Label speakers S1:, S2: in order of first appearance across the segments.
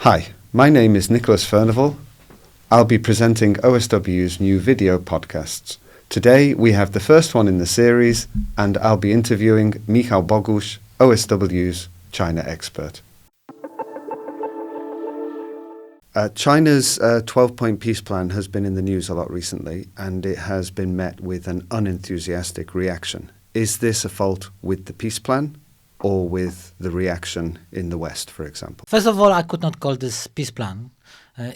S1: Hi, my name is Nicholas Furnival. I'll be presenting OSW's new video podcasts. Today we have the first one in the series, and I'll be interviewing Michał Bogusz, OSW's China expert. China's 12-point peace plan has been in the news a lot recently, and it has been met with an unenthusiastic reaction. Is this a fault with the peace plan or with the reaction in the West, for example?
S2: First of all, I could not call this peace plan.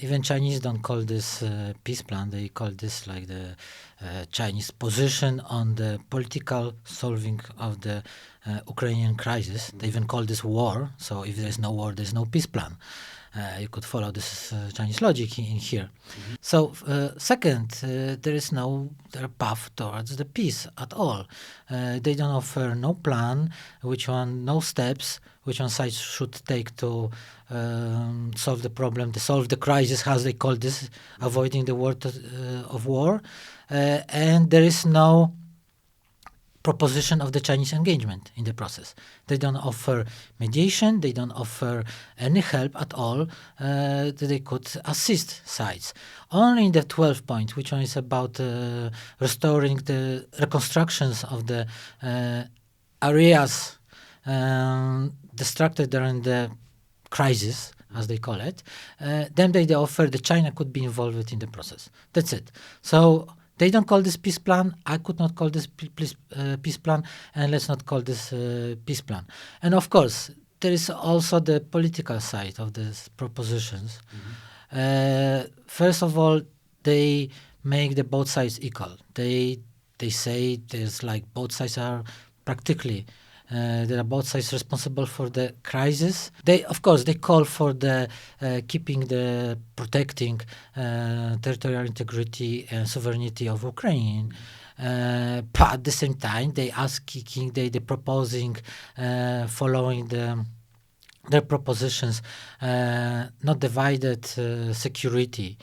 S2: Even Chinese don't call this peace plan. They call this like the Chinese position on the political solving of the Ukrainian crisis. They even call this war. So if there's no war, there's no peace plan. You could follow this Chinese logic in here. Mm-hmm. So second, there is no path towards the peace at all. They don't offer no plan, no steps, which one side should take to solve the problem, to solve the crisis, as they call this, avoiding the word of war. And there is no proposition of the Chinese engagement in the process. They don't offer mediation, they don't offer any help at all that they could assist sides. Only in the 12th point, which one is about restoring the reconstructions of the areas destructed during the crisis, as they call it, then they offer that China could be involved in the process. That's it. So they don't call this peace plan. I could not call this peace plan, and let's not call this peace plan. And of course, there is also the political side of these propositions. Mm-hmm. First of all, they make the both sides equal. They say there's like both sides are practically there are both sides responsible for the crisis. They call for the protecting territorial integrity and sovereignty of Ukraine. But at the same time, they proposing, following their propositions, not divided security,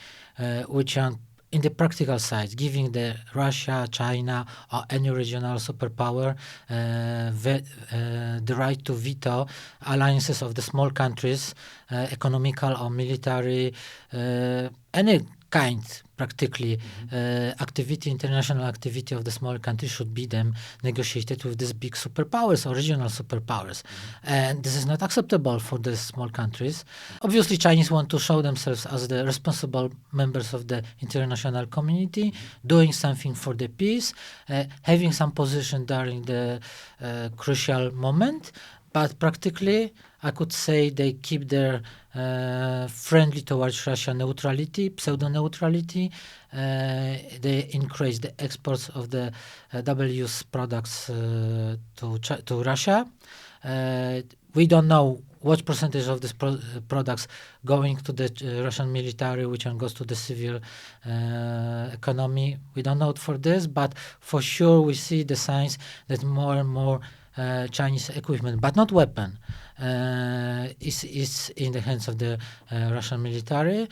S2: which are in the practical side, giving the Russia, China, or any regional superpower the right to veto alliances of the small countries, economical or military, any kind, practically, international activity of the small countries should be them negotiated with these big superpowers or regional superpowers. And this is not acceptable for the small countries. Obviously, Chinese want to show themselves as the responsible members of the international community, doing something for the peace, having some position during the crucial moment. But practically, I could say they keep their friendly towards Russia neutrality, pseudo-neutrality. They increase the exports of the W's products to Russia. We don't know what percentage of these products going to the Russian military, which one goes to the civil economy. We don't know for this, but for sure we see the signs that more and more Chinese equipment, but not weapon, is in the hands of the Russian military,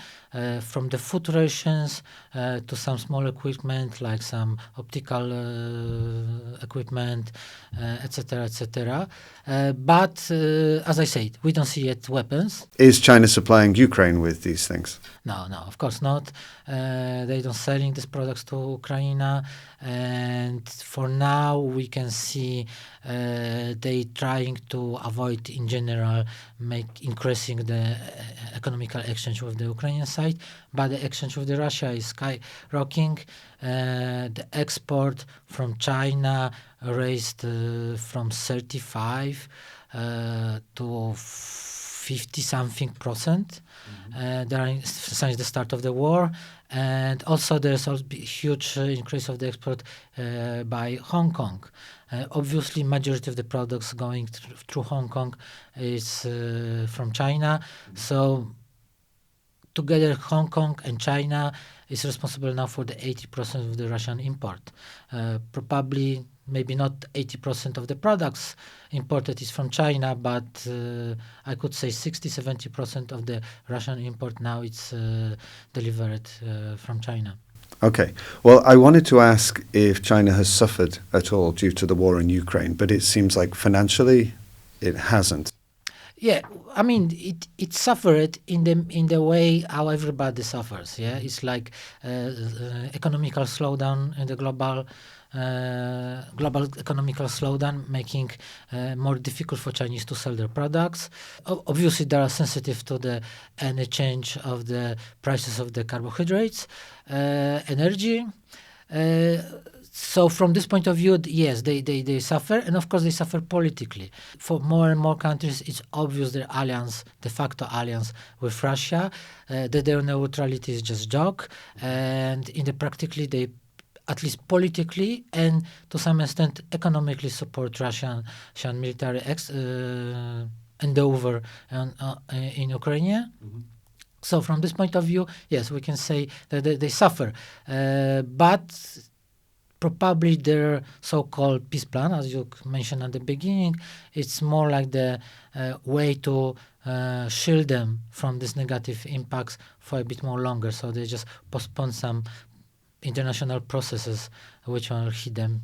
S2: from the food rations to some small equipment like some optical equipment, etc., etc. But as I said, we don't see yet weapons.
S1: Is China supplying Ukraine with these things?
S2: No, of course not. They don't selling these products to Ukraine, and for now we can see they trying to avoid in general increasing the economical exchange with the Ukrainian side, but the exchange with the Russia is skyrocketing. The export from China raised from 35 to 50-something% since the start of the war. And also there's a huge increase of the export by Hong Kong. Obviously, majority of the products going through Hong Kong is from China. So together, Hong Kong and China is responsible now for the 80% of the Russian import. Probably, maybe not 80% of the products imported is from China, but I could say 60-70% of the Russian import now it's delivered from China.
S1: Okay. Well, I wanted to ask if China has suffered at all due to the war in Ukraine, but it seems like financially it hasn't.
S2: Yeah, I mean it suffered in the way how everybody suffers. Yeah, it's like economical slowdown in the global economical slowdown, making more difficult for Chinese to sell their products. Obviously, they are sensitive to any change of the prices of the carbohydrates, energy. So from this point of view, yes, they suffer, and of course they suffer politically. For more and more countries, it's obvious their alliance, de facto alliance with Russia, that their neutrality is just joke, and practically they, at least politically and to some extent economically, support Russian military endeavor in Ukraine. So from this point of view, yes, we can say that they suffer, but probably their so-called peace plan, as you mentioned at the beginning, it's more like the way to shield them from these negative impacts for a bit more longer. So they just postpone some international processes which will hit them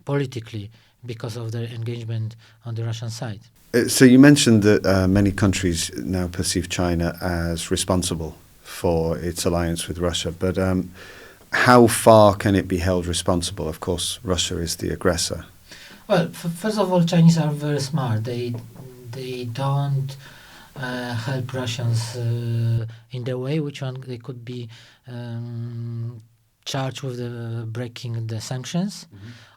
S2: politically because of their engagement on the Russian side.
S1: So you mentioned that many countries now perceive China as responsible for its alliance with Russia, but how far can it be held responsible? Of course, Russia is the aggressor.
S2: Well, first of all, Chinese are very smart. They don't help Russians in the way which one they could be charged with breaking the sanctions.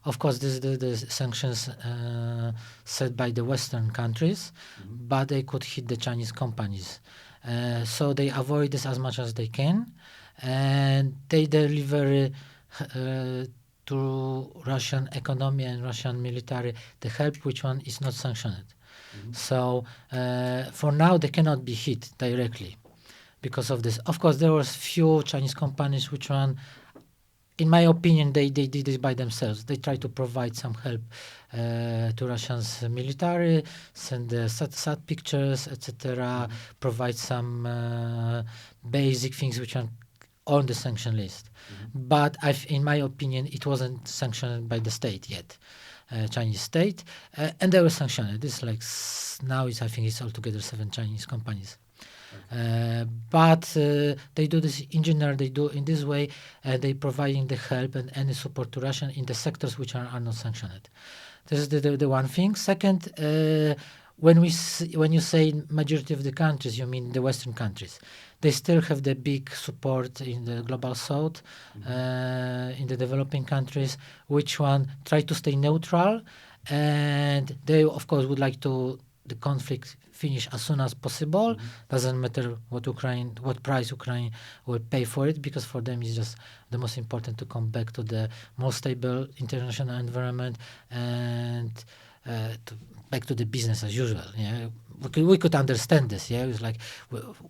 S2: Of course, this is the sanctions set by the Western countries, but they could hit the Chinese companies. So they avoid this as much as they can, and they deliver to Russian economy and Russian military the help which one is not sanctioned. So for now they cannot be hit directly because of this. Of course, there was few Chinese companies which one, in my opinion, they did this by themselves. They try to provide some help to Russia's military, send the sat pictures, etc., provide some basic things which are on the sanction list. But in my opinion, it wasn't sanctioned by the state yet, Chinese state, and they were sanctioned. It's like now I think it's altogether 7 Chinese companies. But they do this in general. They do in this way. They providing the help and any support to Russia in the sectors which are not sanctioned. This is the one thing. Second, when you say majority of the countries, you mean the Western countries. They still have the big support in the global south, in the developing countries, which one try to stay neutral, and they of course would like to the conflict finish as soon as possible. Doesn't matter what price Ukraine will pay for it, because for them it's just the most important to come back to the more stable international environment and back to the business as usual. Yeah, we could understand this. Yeah, it's like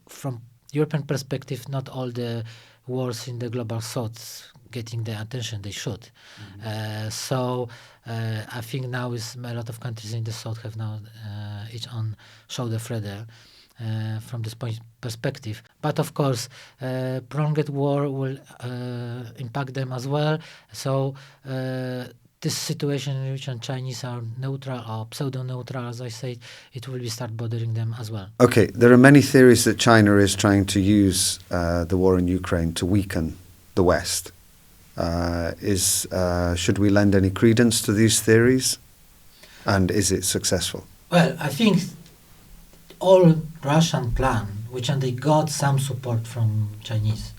S2: from European perspective, not all the wars in the global south getting the attention they should. So I think now is a lot of countries in the south have now each on shoulder further from this point perspective. But of course, prolonged war will impact them as well. So this situation in which Chinese are neutral or pseudo-neutral, as I said, it will start bothering them as well.
S1: Okay, there are many theories that China is trying to use the war in Ukraine to weaken the West. Should we lend any credence to these theories? And is it successful?
S2: Well, I think all Russian plan, which they got some support from Chinese.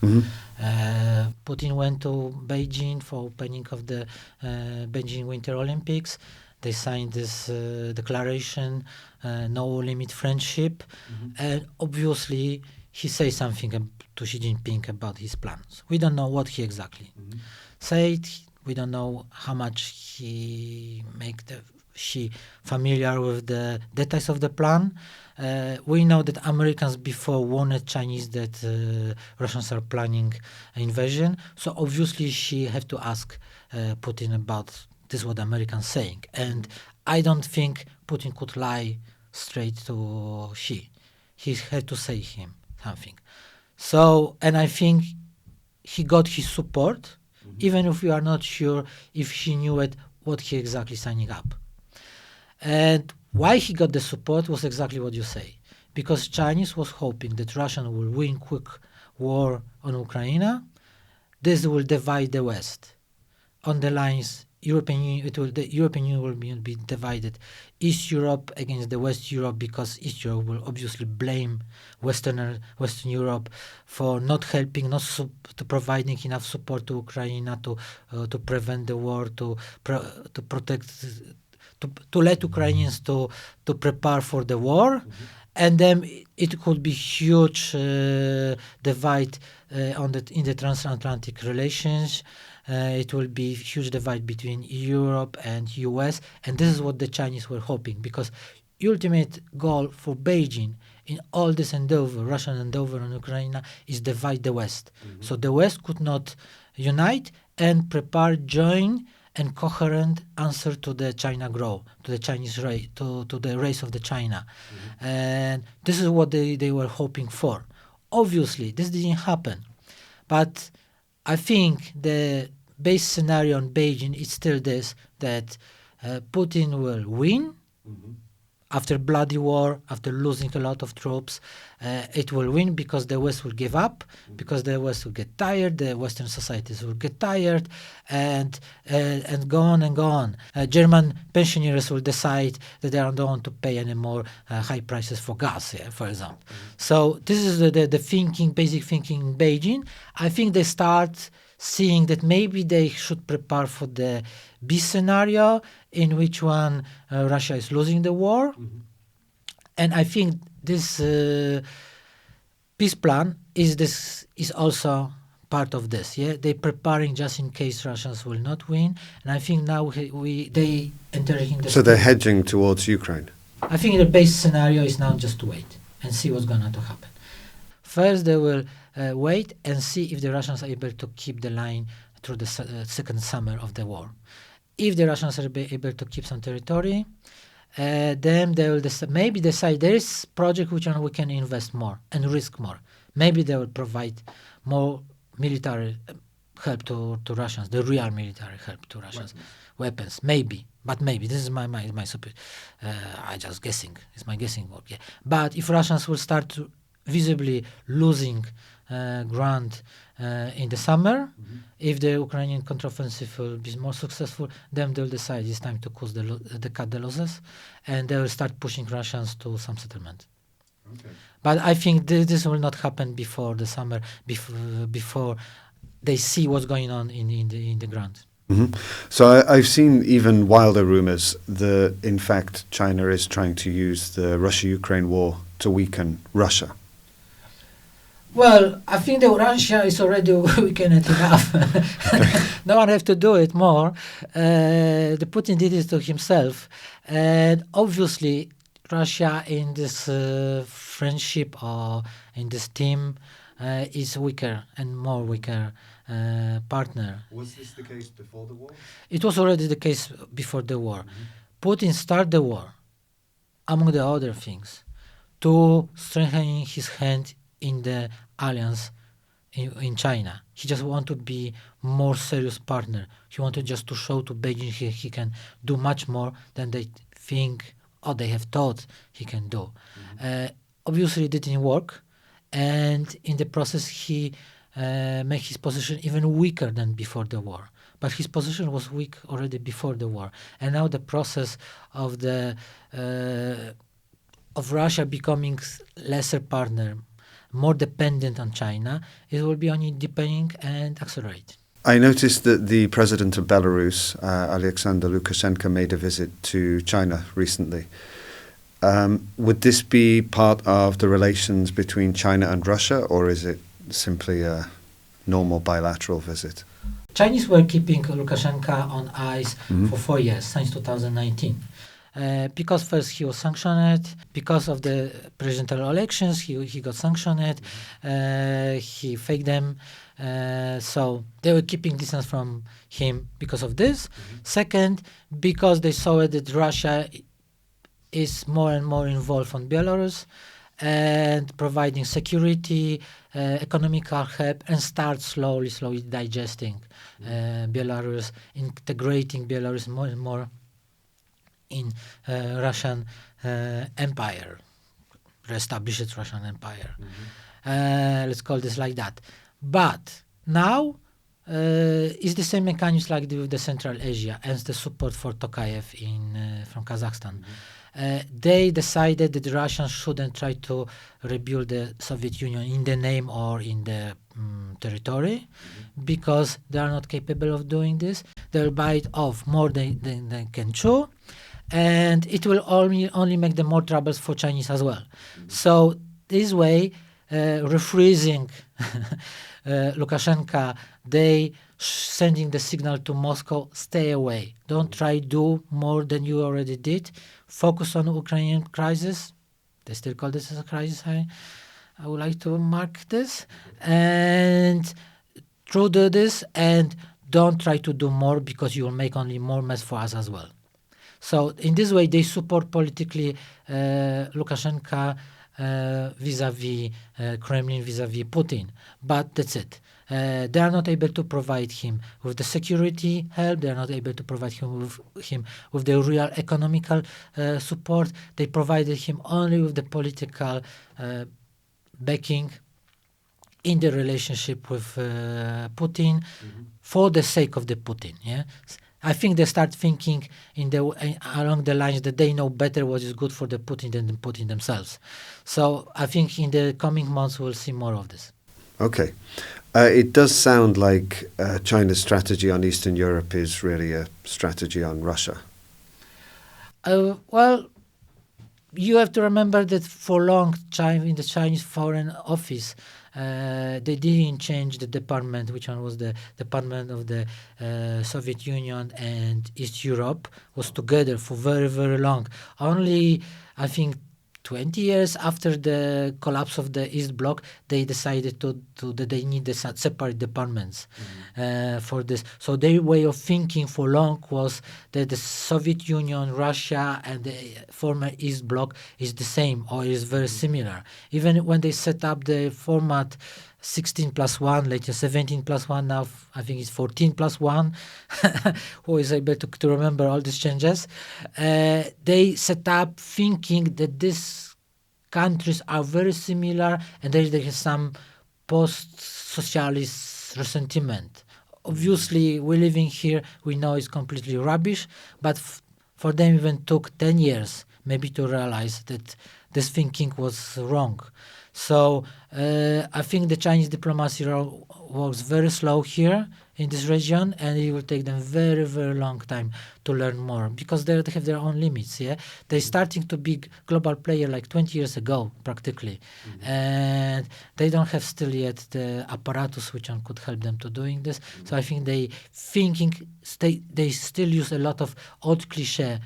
S2: Putin went to Beijing for opening of the Beijing Winter Olympics. They signed this declaration, no limit friendship, and obviously he says something to Xi Jinping about his plans. We don't know what he exactly said. We don't know how much he Xi familiar with the details of the plan. We know that Americans before warned Chinese that Russians are planning an invasion. So obviously Xi have to ask Putin about this, what Americans saying. And I don't think Putin could lie straight to Xi. He had to say him something. So, and I think he got his support, even if we are not sure if he knew what he exactly signing up. And Why he got the support was exactly what you say. Because Chinese was hoping that Russia will win quick war on Ukraine. This will divide the West. On the lines, the European Union will be divided. East Europe against the West Europe, because East Europe will obviously blame Western Europe for not helping, to providing enough support to Ukraine to prevent the war, to protect, to let Ukrainians to prepare for the war. And then it could be huge divide in the transatlantic relations. It will be huge divide between Europe and US, and this is what the Chinese were hoping, because ultimate goal for Beijing in all this endeavor, Russian endeavor on Ukraine, is divide the West. So the West could not unite and prepare joint and coherent answer to the China grow, to the Chinese race, to the race of the China. And this is what they were hoping for. Obviously, this didn't happen. But I think the base scenario in Beijing is still this, that Putin will win after bloody war, after losing a lot of troops. It will win because the West will give up, because the West will get tired, the Western societies will get tired, and go on and go on. German pensioners will decide that they don't want to pay any more high prices for gas, for example. So this is the thinking, basic thinking in Beijing. I think they start seeing that maybe they should prepare for the B scenario, in which one Russia is losing the war. And I think this peace plan is also part of this. They're preparing just in case Russians will not win. And I think now they entering the...
S1: So they're hedging towards Ukraine?
S2: I think the base scenario is now just to wait and see what's going to happen. First, they will wait and see if the Russians are able to keep the line through the second summer of the war. If the Russians are able to keep some territory, then they will maybe decide there is project which we can invest more and risk more. Maybe they will provide more military help to Russians, the real military help to Russians. Weapons, maybe. But maybe. This is my super... I just guessing. It's my guessing work. But if Russians will start to visibly losing ground in the summer, if the Ukrainian counteroffensive will be more successful, then they'll decide it's time to cut the losses, and they will start pushing Russians to some settlement. Okay. But I think this will not happen before the summer, before they see what's going on in the ground.
S1: So I've seen even wilder rumors that, in fact, China is trying to use the Russia-Ukraine war to weaken Russia.
S2: Well, I think that Russia is already weakened enough. No one have to do it more. The Putin did it to himself. And obviously, Russia in this friendship or in this team is weaker and more weaker partner.
S1: Was this the case before the war?
S2: It was already the case before the war. Putin started the war, among the other things, to strengthen his hand in the alliance in China. He just wanted to be more serious partner. He wanted just to show to Beijing he can do much more than they think or they have thought he can do. Obviously, it didn't work, and in the process, he made his position even weaker than before the war. But his position was weak already before the war, and now the process of Russia becoming lesser partner, more dependent on China, it will be only deepening and accelerate.
S1: I noticed that the president of Belarus, Alexander Lukashenko, made a visit to China recently. Would this be part of the relations between China and Russia, or is it simply a normal bilateral visit?
S2: Chinese were keeping Lukashenko on ice for 4 years, since 2019. Because first he was sanctioned, because of the presidential elections, he got sanctioned, he faked them, so they were keeping distance from him because of this. Second, because they saw that Russia is more and more involved on Belarus and providing security, economical help, and start slowly digesting Belarus, integrating Belarus more and more in Russian Empire, re-established Russian Empire. Let's call this like that. But now it's the same mechanism like with the Central Asia and the support for Tokayev from Kazakhstan. They decided that the Russians shouldn't try to rebuild the Soviet Union in the name or in the territory, because they are not capable of doing this. They'll bite off more than they can chew, and it will only make them more troubles for Chinese as well. So this way, refreezing Lukashenko, they sending the signal to Moscow, stay away. Don't try do more than you already did. Focus on the Ukrainian crisis. They still call this as a crisis. I would like to mark this. And do this, and don't try to do more, because you will make only more mess for us as well. So in this way, they support politically Lukashenko vis-a-vis Kremlin, vis-a-vis Putin. But that's it. They are not able to provide him with the security help. They are not able to provide him with the real economical support. They provided him only with the political backing in the relationship with Putin, for the sake of the Putin. Yeah, I think they start thinking along the lines that they know better what is good for the Putin than the Putin themselves. So I think in the coming months we'll see more of this.
S1: Okay. It does sound like China's strategy on Eastern Europe is really a strategy on Russia.
S2: Well, you have to remember that for long time in the Chinese Foreign Office, they didn't change the department, which one was the department of the Soviet Union and East Europe, was together for very, very long. Only, I think, 20 years after the collapse of the East Bloc, they decided that they need the separate departments for this. So their way of thinking for long was that the Soviet Union, Russia, and the former East Bloc is the same or is very similar. Even when they set up the format 16 plus 1, later 17 plus 1, now I think it's 14 plus 1, who is able to remember all these changes. They set up thinking that these countries are very similar, and there is some post-socialist resentment. Obviously, we're living here, we know it's completely rubbish, but for them even took 10 years maybe to realize that this thinking was wrong. So I think the Chinese diplomacy works very slow here in this region, and it will take them very, very long time to learn more, because they have their own limits. Yeah, they're starting to be global player like 20 years ago, practically, and they don't have still yet the apparatus which one could help them to doing this. So I think they still use a lot of old cliche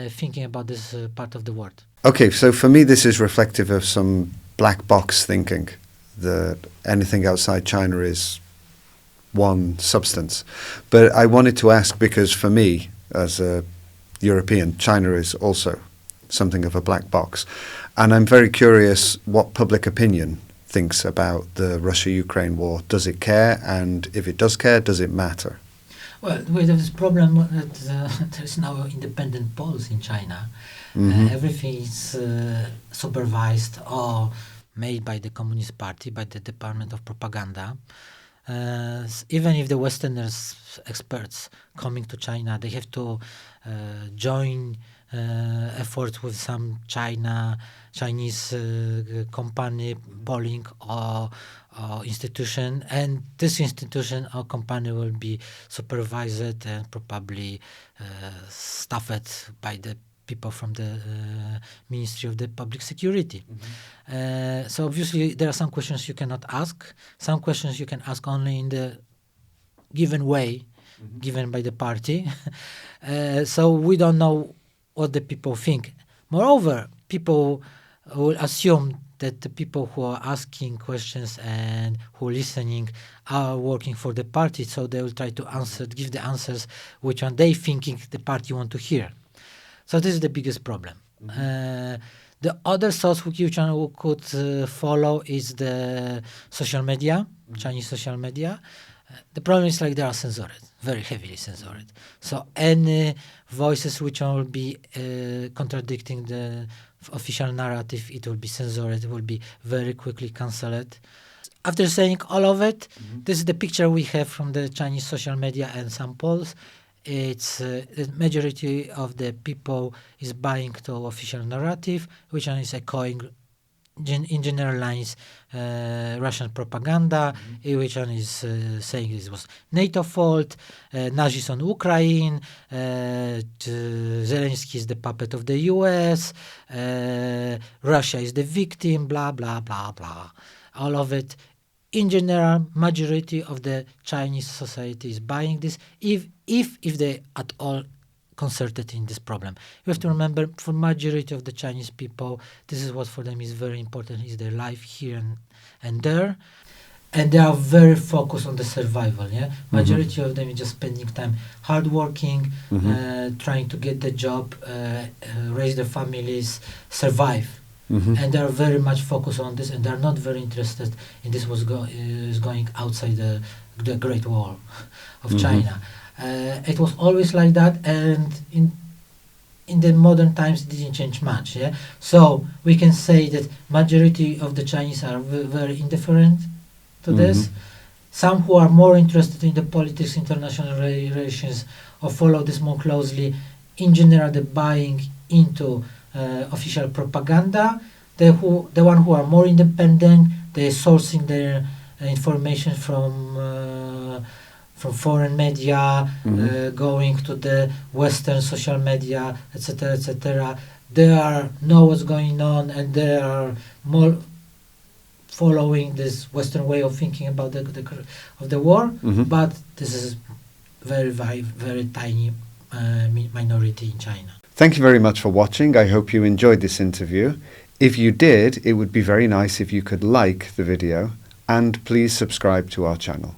S2: thinking about this part of the world.
S1: Okay, so for me this is reflective of some black box thinking, that anything outside China is one substance. But I wanted to ask, because for me, as a European, China is also something of a black box. And I'm very curious what public opinion thinks about the Russia-Ukraine war. Does it care? And if it does care, does it matter?
S2: Well, we have this problem that there's now independent polls in China. Everything is supervised or made by the Communist Party, by the Department of Propaganda. Even if the Westerners, experts coming to China, they have to join efforts with some Chinese company polling or institution, and this institution or company will be supervised and probably staffed by the people from the Ministry of the Public Security. So obviously there are some questions you cannot ask. Some questions you can ask only in the given way, given by the party. So we don't know what the people think. Moreover, people will assume that the people who are asking questions and who are listening are working for the party, so they will try to give the answers which one they thinking the party want to hear. So this is the biggest problem. The other source which one could follow is the social media, Chinese social media. The problem is like they are censored, very heavily censored. So any voices which will be contradicting the official narrative, it will be censored, it will be very quickly cancelled. After saying all of it, this is the picture we have from the Chinese social media and some polls. It's the majority of the people is buying to official narrative, which one is echoing in general lines Russian propaganda, which one is saying this was NATO fault, Nazis on Ukraine, Zelensky is the puppet of the US, Russia is the victim, blah, blah, blah, blah. All of it. In general, majority of the Chinese society is buying this, if they at all concerted in this problem. You have to remember, for majority of the Chinese people, this is what for them is very important, is their life here and there. And they are very focused on the survival, yeah? Majority of them is just spending time hard working, trying to get the job, raise their families, survive. And they are very much focused on this, and they are not very interested in this was is going outside the Great Wall of China. It was always like that, and in the modern times it didn't change much. Yeah, so we can say that majority of the Chinese are very indifferent to this. Some who are more interested in the politics, international relations, or follow this more closely. In general, the buying into official propaganda. The one who are more independent, they're sourcing their information from foreign media, going to the Western social media, etc., etc. They know what's going on, and they are more following this Western way of thinking about the war. But this is very, very, very tiny minority in China.
S1: Thank you very much for watching. I hope you enjoyed this interview. If you did, it would be very nice if you could like the video and please subscribe to our channel.